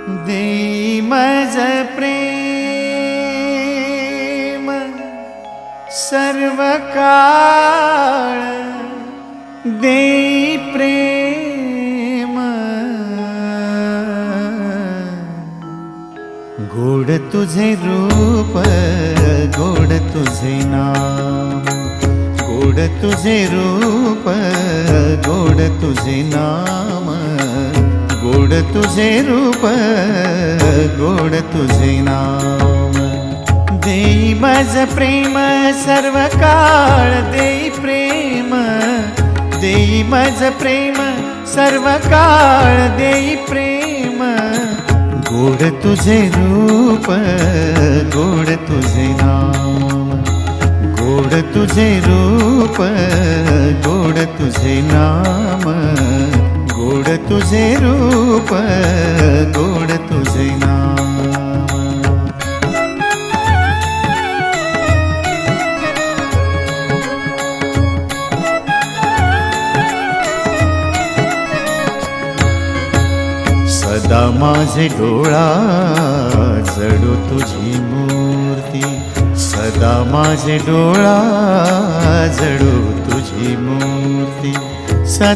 देई मज प्रेम सर्व काळ, देई प्रेम गोड तुझे रूप, गोड तुझे नाम, गोड तुझे रूप, गोड तुझे नाम, गोड तुझे रूप, गोड तुझे नाम। देई मज प्रेम सर्व काळ, देई प्रेम, देई मज प्रेम सर्व काळ, देई प्रेम गोड तुझे रूप, गोड तुझे नाम, गोड तुझे रूप, गोड तुझे नाम, गोड तुझे रूप, गोड तुझे नाम। सदा माझे डोळा जडो तुझी मूर्ती, सदा माझे डोळा जडो तुझी मूर्ती,